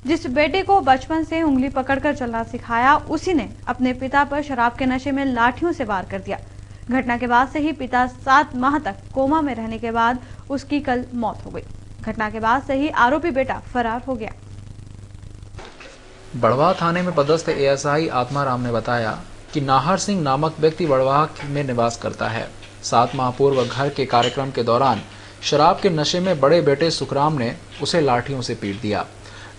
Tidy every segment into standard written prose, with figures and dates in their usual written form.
जिस बेटे को बचपन से उंगली पकड़कर चलना सिखाया, उसी ने अपने पिता पर शराब के नशे में लाठियों से वार कर दिया। घटना के बाद से ही पिता 7 माह तक कोमा में रहने के बाद उसकी कल मौत हो गई। घटना के बाद से ही आरोपी बेटा फरार हो गया। बड़वाह थाने में पदस्थ एएसआई आत्माराम ने बताया कि नाहर सिंह नामक व्यक्ति बड़वाह में निवास करता है। 7 माह पूर्व घर के कार्यक्रम के दौरान शराब के नशे में बड़े बेटे सुखराम ने उसे लाठियों से पीट दिया,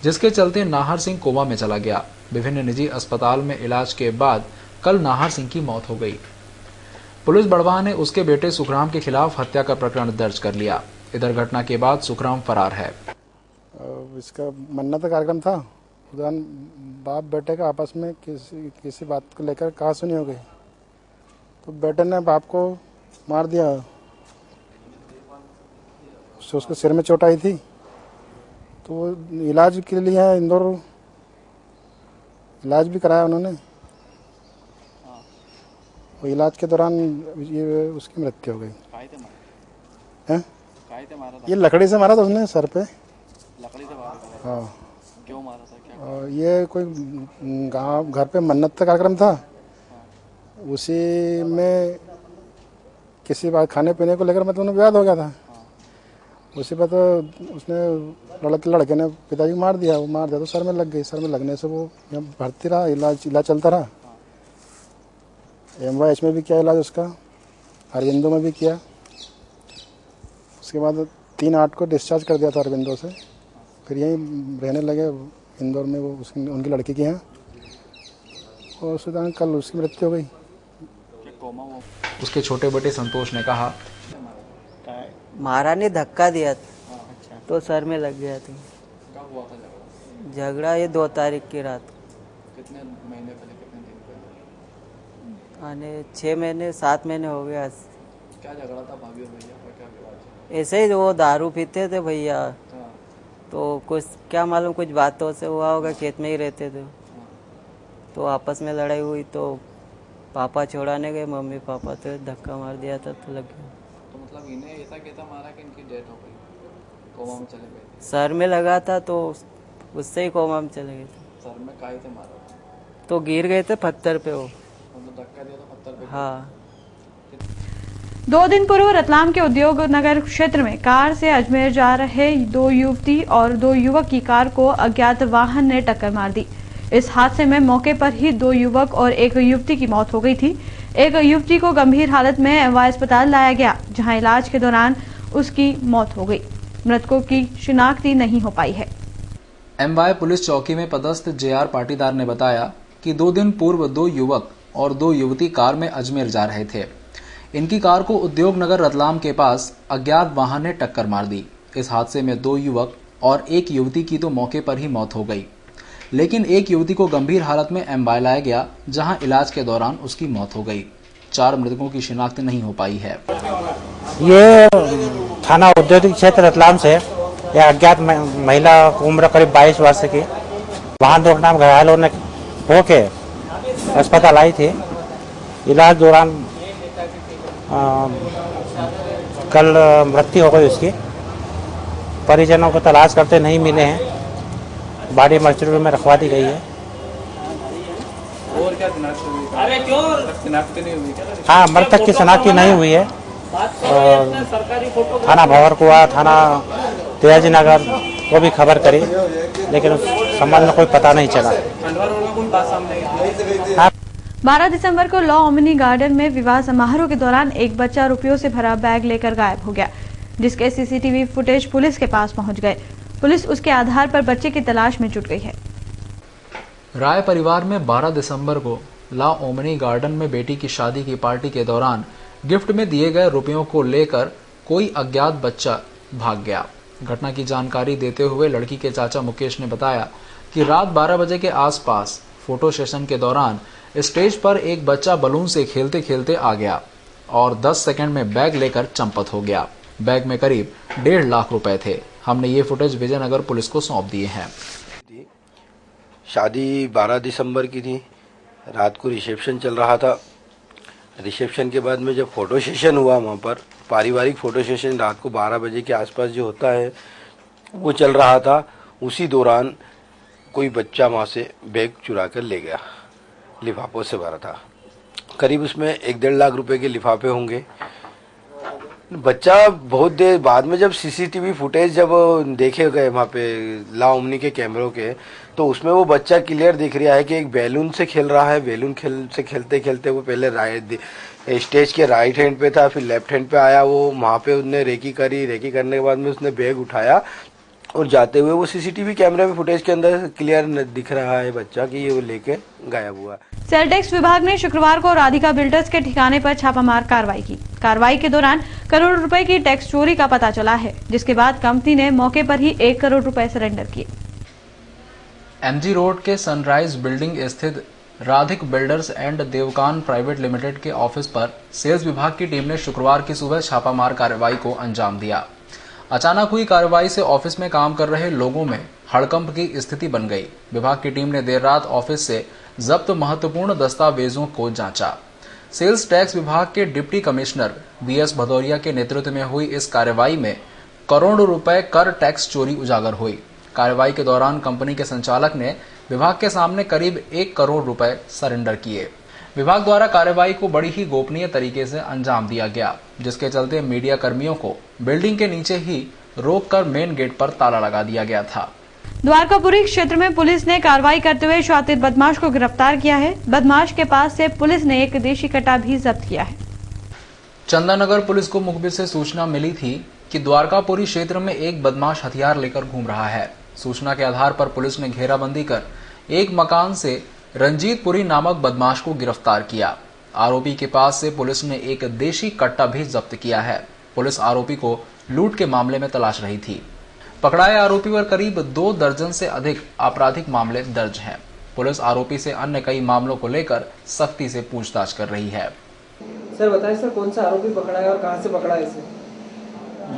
जिसके चलते नाहर सिंह कोमा में चला गया। विभिन्न निजी अस्पताल में इलाज के बाद कल नाहर सिंह की मौत हो गई। पुलिस बड़वाह ने उसके बेटे सुखराम के खिलाफ हत्या का प्रकरण दर्ज कर लिया। इधर घटना के बाद सुखराम फरार है। इसका मन्नत कार्यक्रम था, उधर बाप बेटे का आपस में किसी बात को लेकर कहासुनी हो गई, तो बेटे ने बाप को मार दिया। उसके सिर में चोट आई थी, तो वो इलाज के लिए इंदौर इलाज भी कराया उन्होंने। वो इलाज के दौरान ये उसकी मृत्यु हो गई। ये लकड़ी से मारा था उसने सर पे। लकड़ी से मारा? हाँ। क्यों मारा था? क्या? ये कोई गांव घर पे मन्नत का कार्यक्रम था, उसी में किसी बात खाने पीने को लेकर मतलब उन्हें विवाद हो गया था। उसी पर तो उसने लड़के ने पिताजी को मार दिया। वो मार दिया तो सर में लग गई। सर में लगने से वो यहाँ भर्ती रहा, इलाज चलता रहा। MYH में भी किया इलाज उसका, अरविंदो में भी किया। उसके बाद 3/8 को डिस्चार्ज कर दिया था अरविंदो से। फिर यहीं रहने लगे इंदौर में, वो उनकी लड़की के यहाँ। और उस दौरान कल उसकी मृत्यु हो गई। उसके छोटे बेटे संतोष ने कहा, मारा ने धक्का दिया था, तो सर में लग गया था। कब हुआ था झगड़ा? ये 2 तारीख की रात। कितने महीने पहले, कितने दिन पहले? आने 6 महीने 7 महीने हो गया। क्या झगड़ा था भाभी और भैया का? क्या विवाद? ऐसे ही वो दारू पीते थे भैया, तो कुछ क्या मालूम कुछ बातों से हुआ होगा, खेत में ही रहते थे। तो आपस में लड़ाई हुई, तो पापा छोड़ाने गए, मम्मी पापा तो धक्का मार दिया था, तो लग गया। तो मतलब इन्हें ऐसा कैसा मारा कि इनकी डेथ हो गई, कोमा में चले गए? सर में लगा था, तो उससे ही कोमा में चले गए थे। सर में काहे से मारा? तो गिर गए थे पत्थर पे। वो तो धक्का दिया था पत्थर पे? हाँ। 2 दिन पूर्व रतलाम के उद्योग नगर क्षेत्र में कार से अजमेर जा रहे 2 युवती और 2 युवक की कार को अज्ञात वाहन ने टक्कर मार दी। इस हादसे में मौके पर ही 2 युवक और 1 युवती की मौत हो गई थी। एक युवती को गंभीर हालत में MY अस्पताल लाया गया, जहां इलाज के दौरान उसकी मौत हो गई। मृतकों की शिनाख्ती नहीं हो पाई है। MY पुलिस चौकी में पदस्थ JR पाटीदार ने बताया कि 2 दिन पूर्व 2 युवक और 2 युवती कार में अजमेर जा रहे थे। इनकी कार को उद्योग नगर रतलाम के पास अज्ञात वाहन ने टक्कर मार दी। इस हादसे में 2 युवक और 1 युवती की तो मौके पर ही मौत हो गई, लेकिन 1 युवती को गंभीर हालत में MY लाया गया, जहां इलाज के दौरान उसकी मौत हो गई। 4 मृतकों की शिनाख्त नहीं हो पाई है। ये थाना औद्योगिक क्षेत्र रतलाम से यह अज्ञात महिला उम्र करीब 22 वर्ष की वाहन दुर्घटना में घायल होके अस्पताल आई थी। इलाज दौरान कल मृत्यु हो गई उसकी। परिजनों को तलाश करते नहीं मिले हैं, बॉडी मर्चुरी में रखवा दी गई है। और क्या शिनाख्त नहीं हुई? हाँ, मृतक की शिनाख्ती नहीं हुई है। थाना भंवरकुआ, थाना तेजाजी नगर को भी खबर करी, लेकिन उस संबंध में कोई पता नहीं चला। 12 दिसंबर को लॉ ओमनी गार्डन में विवाह समारोह के दौरान एक बच्चा रुपयों से भरा बैग लेकर गायब हो गया, जिसके CCTV फुटेज पुलिस के पास पहुंच गए। पुलिस उसके आधार पर बच्चे की तलाश में जुट गई है। राय परिवार में 12 दिसंबर को लॉ ओमनी गार्डन में बेटी की शादी की पार्टी के दौरान गिफ्ट में दिए गए रुपयों को लेकर कोई अज्ञात बच्चा भाग गया। घटना की जानकारी देते हुए लड़की के चाचा मुकेश ने बताया कि रात 12 बजे के आसपास फोटो सेशन के दौरान स्टेज पर एक बच्चा बलून से खेलते खेलते आ गया और 10 सेकंड में बैग लेकर चंपत हो गया। बैग में करीब 1.5 लाख रुपए थे। हमने ये फुटेज विजयनगर पुलिस को सौंप दिए हैं। शादी 12 दिसंबर की थी। रात को रिसेप्शन चल रहा था। रिसेप्शन के बाद में जब फोटो सेशन हुआ, वहाँ पर पारिवारिक फोटो सेशन रात को 12 बजे के आसपास जो होता है वो चल रहा था। उसी दौरान कोई बच्चा वहाँ से बैग चुरा कर ले गया, लिफाफों से भरा था। करीब उसमें 1-1.5 लाख रुपए के लिफाफे होंगे। बच्चा बहुत देर बाद में जब सीसीटीवी फुटेज जब देखे गए वहाँ पे ला ओमनी के कैमरों के, तो उसमें वो बच्चा क्लियर दिख रहा है कि एक बैलून से खेल रहा है। बैलून से खेलते खेलते वो पहले स्टेज के राइट हैंड पे था, फिर लेफ्ट हैंड पे आया। वो वहाँ पे उसने रेकी करी, रेकी करने के बाद में उसने बैग उठाया और जाते हुए वो सीसीटीवी कैमरे में फुटेज के अंदर क्लियर दिख रहा है बच्चा कि ये वो लेके गायब हुआ। सेल टैक्स विभाग ने शुक्रवार को राधिका बिल्डर्स के ठिकाने पर छापामार कार्रवाई की। कार्रवाई के दौरान करोड़ रुपए की टैक्स चोरी का पता चला है, जिसके बाद कंपनी ने मौके पर ही 1 करोड़ रुपए सरेंडर किए। एमजी रोड के सनराइज बिल्डिंग स्थित Radhik builders and Devkan private limited के ऑफिस पर सेल्स विभाग की टीम ने शुक्रवार की सुबह छापामार कार्रवाई को अंजाम दिया। अचानक हुई कार्रवाई से ऑफिस में काम कर रहे लोगों में हड़कंप की स्थिति बन गई। विभाग की टीम ने देर रात ऑफिस से जब्त महत्वपूर्ण दस्तावेजों को जांचा। सेल्स टैक्स विभाग के डिप्टी कमिश्नर बीएस भदौरिया के नेतृत्व में हुई इस कार्रवाई में करोड़ों रुपए कर टैक्स चोरी उजागर हुई। कार्रवाई के दौरान कंपनी के संचालक ने विभाग के सामने करीब 1 करोड़ रुपए सरेंडर किए। विभाग द्वारा कार्रवाई को बड़ी ही गोपनीय तरीके से अंजाम दिया गया, जिसके चलते मीडिया कर्मियों को बिल्डिंग के नीचे ही रोककर मेन गेट पर ताला लगा दिया गया था। द्वारकापुरी क्षेत्र में पुलिस ने कार्रवाई करते हुए शातिर बदमाश को गिरफ्तार किया है। बदमाश के पास से पुलिस ने एक देशी कट्टा भी जब्त किया है। चंदननगर पुलिस को मुखबिर से सूचना मिली थी कि द्वारकापुरी क्षेत्र में एक बदमाश हथियार लेकर घूम रहा है। सूचना के आधार पर पुलिस ने घेराबंदी कर एक मकान से रंजीतपुरी नामक बदमाश को गिरफ्तार किया। आरोपी के पास से पुलिस ने एक देशी कट्टा भी जब्त किया है। पुलिस आरोपी को लूट के मामले में तलाश रही थी। पकड़ाए आरोपी पर करीब 2 दर्जन से अधिक आपराधिक मामले दर्ज हैं। पुलिस आरोपी से अन्य कई मामलों को लेकर सख्ती से पूछताछ कर रही है। सर बताएं सर, कौन सा आरोपी पकड़ा है और कहां से पकड़ा है इसे?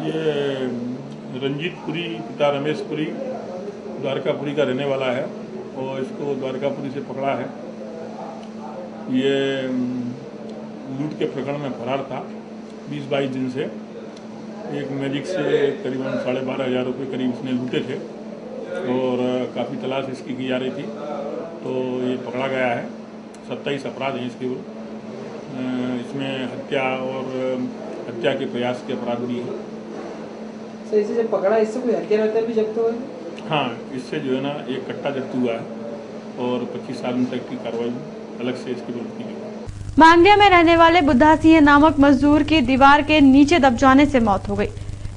ये रंजीतपुरी पिता रमेशपुरी द्वारकापुरी का रहने वाला है और इसको द्वारकापुरी से पकड़ा है। ये लूट के प्रकरण में फरार था। 20-22 दिन से एक मैजिक से करीबन 12,500 रुपये करीब इसने लूटे थे और काफ़ी तलाश इसकी की जा रही थी, तो ये पकड़ा गया है। 27 अपराध हैं इसके विरुद्ध। इसमें हत्या और हत्या के प्रयास के अपराध भी हैं। सर इसे जब पकड़ा इससे कोई हथियार भी जब्त हुए? हाँ, इससे जो है ना एक कट्टा जब्त हुआ है और 25 साल तक की कार्रवाई अलग से इसके विरुद्ध की गई। मांगलिया में रहने वाले बुद्धा सिंह नामक मजदूर की दीवार के नीचे दब जाने से मौत हो गई।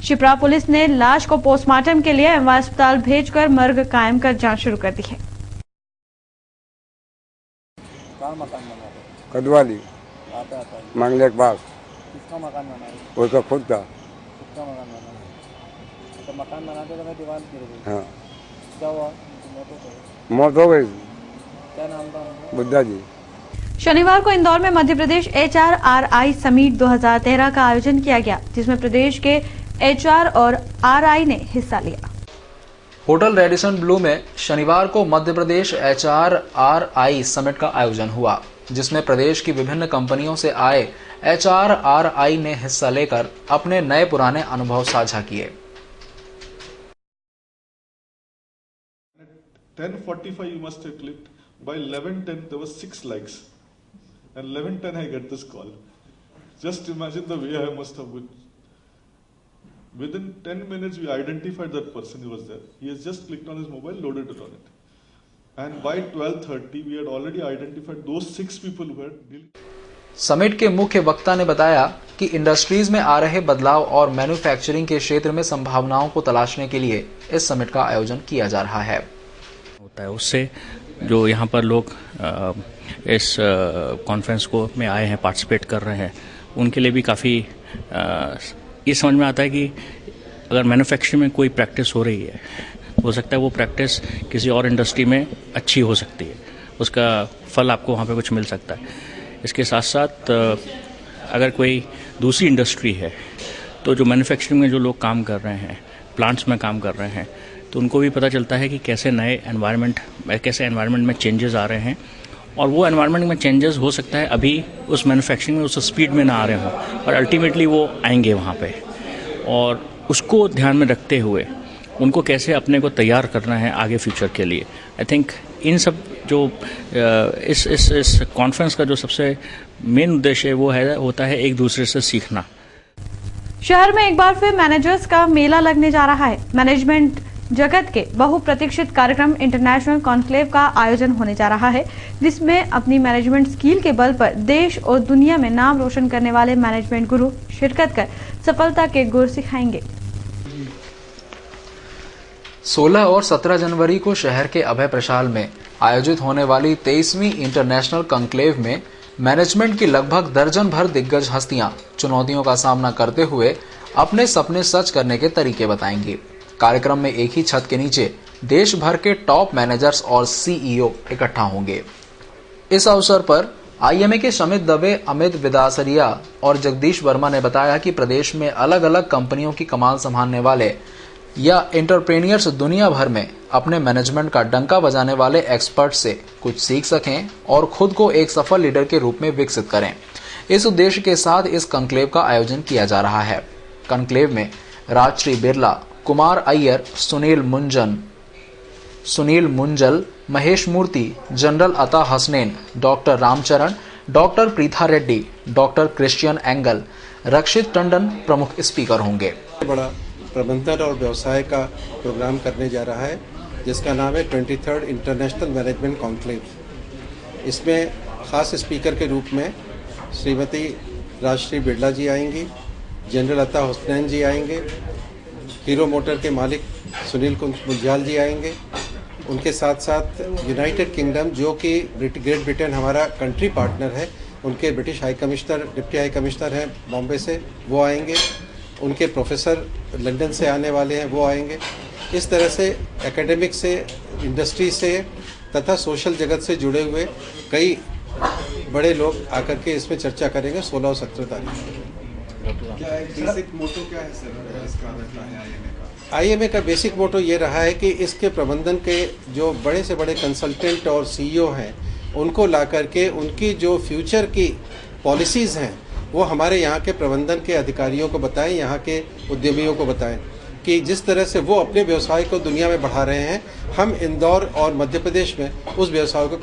शिप्रा पुलिस ने लाश को पोस्टमार्टम के लिए एमवाय अस्पताल भेजकर मर्ग कायम कर जांच शुरू कर दी है। कदवाली मांगलिया के पास। किसका मकान बना है? उसका खुद का। किसका मकान बना है? तो मकान बनाते समय दीवार गिर गई। हाँ। क्या हुआ? मौत हो गई। क्या नाम था? बुद्धा जी। शनिवार को इंदौर में मध्य प्रदेश HRRI समिट 2013 का आयोजन किया गया, जिसमें प्रदेश के HR और RI ने हिस्सा लिया। होटल रेडिसन ब्लू में शनिवार को मध्य प्रदेश HRRI समिट का आयोजन हुआ, जिसमें प्रदेश की विभिन्न कंपनियों से आए HRRI ने हिस्सा लेकर अपने नए पुराने अनुभव साझा किए। 10:45 you must have clicked. By 11:10 there was 6 likes, and 11:10 I get this call. Just imagine the way I must have been. Within 10 minutes we identified that person who was there. He has just clicked on his mobile, loaded it on it, and by 12:30 we had already identified those 6 people who had. Summit के मुख्य वक्ता ने बताया कि industries में आ रहे बदलाव और मैन्युफैक्चरिंग के क्षेत्र में संभावनाओं को तलाशने के लिए इस समिट का आयोजन किया जा रहा है। होता है उससे जो यहाँ पर लोग इस कॉन्फ्रेंस को में आए हैं, पार्टिसिपेट कर रहे हैं, उनके लिए भी काफ़ी ये समझ में आता है कि अगर मैन्युफैक्चरिंग में कोई प्रैक्टिस हो रही है, हो सकता है वो प्रैक्टिस किसी और इंडस्ट्री में अच्छी हो सकती है, उसका फल आपको वहाँ पे कुछ मिल सकता है। इसके साथ साथ अगर कोई दूसरी इंडस्ट्री है तो जो मैन्युफैक्चरिंग में जो लोग काम कर रहे हैं, प्लांट्स में काम कर रहे हैं, तो उनको भी पता चलता है कि कैसे एनवायरनमेंट में चेंजेस आ रहे हैं, और वो एनवायरनमेंट में चेंजेस हो सकता है अभी उस मैन्युफैक्चरिंग में उस स्पीड में ना आ रहे हों, और अल्टीमेटली वो आएंगे वहाँ पे, और उसको ध्यान में रखते हुए उनको कैसे अपने को तैयार करना है आगे फ्यूचर के लिए। आई थिंक इन सब जो इस कॉन्फ्रेंस का जो सबसे मेन उद्देश्य है वो होता है एक दूसरे से सीखना। शहर में एक बार फिर मैनेजर्स का मेला लगने जा रहा है। मैनेजमेंट जगत के बहुप्रतीक्षित कार्यक्रम इंटरनेशनल कॉन्क्लेव का आयोजन होने जा रहा है, जिसमें अपनी मैनेजमेंट स्किल के बल पर देश और दुनिया में नाम रोशन करने वाले मैनेजमेंट गुरु शिरकत कर सफलता के गुर सिखाएंगे। 16 और 17 जनवरी को शहर के अभय प्रशाल में आयोजित होने वाली 23वीं इंटरनेशनल कॉन्क्लेव में मैनेजमेंट की लगभग दर्जन भर दिग्गज हस्तियां चुनौतियों का सामना करते हुए अपने सपने सच करने के तरीके बताएंगी। कार्यक्रम में एक ही छत के नीचे देश भर के टॉप मैनेजर्स और सीईओ इकट्ठा होंगे। इस अवसर पर आईएमए के शमित दवे, अमित विदासरिया और जगदीश वर्मा ने बताया कि प्रदेश में अलग अलग कंपनियों की कमान संभालने वाले या एंटरप्रेन्योर्स दुनिया भर में अपने मैनेजमेंट का डंका बजाने वाले एक्सपर्ट से कुछ सीख सकें और खुद को एक सफल लीडर के रूप में विकसित करें। इस उद्देश्य के साथ इस कॉन्क्लेव का आयोजन किया जा रहा है। कॉन्क्लेव में Rajashree Birla, Kumar Iyer, Sunil Munjal, Mahesh Murthy, general Ata Hasnain, doctor Ramcharan, doctor Preetha Reddy, doctor Christian Engel, Rakshit Tandon प्रमुख स्पीकर होंगे। बड़ा प्रबंधन और व्यवसाय का प्रोग्राम करने जा रहा है, जिसका नाम है 23rd इंटरनेशनल मैनेजमेंट कॉन्क्लेव। इसमें खास स्पीकर के रूप में श्रीमती राजश्री बिरला जी आएंगी, जनरल अता हसनैन जी आएंगे, हीरो मोटर के मालिक सुनील मुंजाल जी आएंगे। उनके साथ साथ यूनाइटेड किंगडम, जो कि ग्रेट ब्रिटेन हमारा कंट्री पार्टनर है, उनके British high commissioner, deputy high commissioner हैं बॉम्बे से, वो आएंगे। उनके प्रोफेसर लंदन से आने वाले हैं, वो आएंगे। इस तरह से एकेडमिक से, इंडस्ट्री से तथा सोशल जगत से जुड़े हुए कई बड़े लोग आकर के इसमें चर्चा करेंगे 16 और 17 तारीख को। बेसिक मोटो क्या है सर इसका आईएमए का? आईएमए का बेसिक मोटो ये रहा है कि इसके प्रबंधन के जो बड़े से बड़े कंसल्टेंट और सीईओ हैं, उनको ला करके उनकी जो फ्यूचर की पॉलिसीज़ हैं वो हमारे यहाँ के प्रबंधन के अधिकारियों को बताएं, यहाँ के उद्यमियों को बताएं कि जिस तरह से वो अपने व्यवसाय को दुनिया में बढ़ा रहे हैं, हम इंदौर और मध्य प्रदेश में उस व्यवसाय को।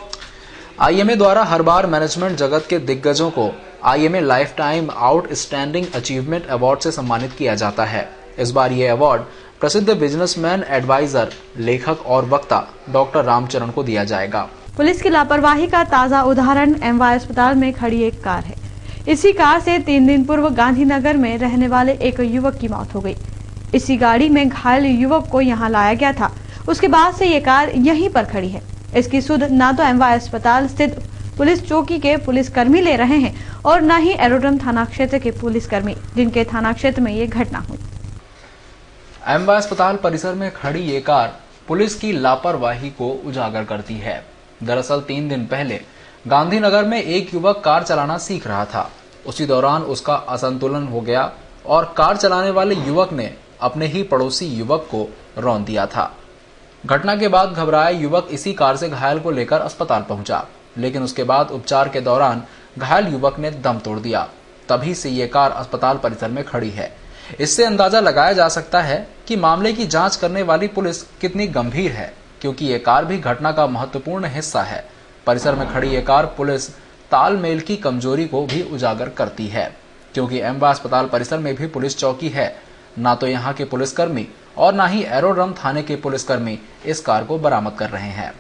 आईएमए द्वारा हर बार मैनेजमेंट जगत के दिग्गजों को IMA life time outstanding achievement award से सम्मानित किया जाता है। इस बार ये अवार्ड प्रसिद्ध बिजनेसमैन, एडवाइजर, लेखक और वक्ता डॉक्टर रामचरण को दिया जाएगा। पुलिस की लापरवाही का ताजा उदाहरण एमवाय अस्पताल में खड़ी एक कार है। इसी कार से 3 दिन पूर्व गांधीनगर में रहने वाले एक युवक की मौत हो गई। इसी गाड़ी में घायल युवक को यहाँ लाया गया था। उसके बाद से ये कार यहीं पर खड़ी है। इसकी सुध न तो एमवाय अस्पताल स्थित पुलिस चौकी के पुलिसकर्मी ले रहे हैं और न ही एरोड्रम थाना क्षेत्र के पुलिसकर्मी, जिनके थाना क्षेत्र में ये घटना हुई। एमवाय अस्पताल परिसर में खड़ी ये कार पुलिस की लापरवाही को उजागर करती है। दरअसल 3 दिन पहले गांधीनगर में एक युवक कार चलाना सीख रहा था। उसी दौरान उसका असंतुलन हो गया और कार चलाने वाले युवक ने अपने ही पड़ोसी युवक को रौंद दिया था। घटना के बाद घबराया युवक इसी कार से घायल को लेकर अस्पताल पहुंचा, लेकिन उसके बाद उपचार के दौरान घायल युवक ने दम तोड़ दिया। तभी से ये कार अस्पताल परिसर में खड़ी है। इससे अंदाजा लगाया जा सकता है कि मामले की जांच करने वाली पुलिस कितनी गंभीर है, क्योंकि ये कार भी घटना का महत्वपूर्ण हिस्सा है। परिसर में खड़ी ये कार पुलिस तालमेल की कमजोरी को भी उजागर करती है, क्योंकि एमवाय अस्पताल परिसर में भी पुलिस चौकी है। ना तो यहाँ के पुलिसकर्मी और ना ही एरोड्रम थाने के पुलिसकर्मी इस कार को बरामद कर रहे हैं।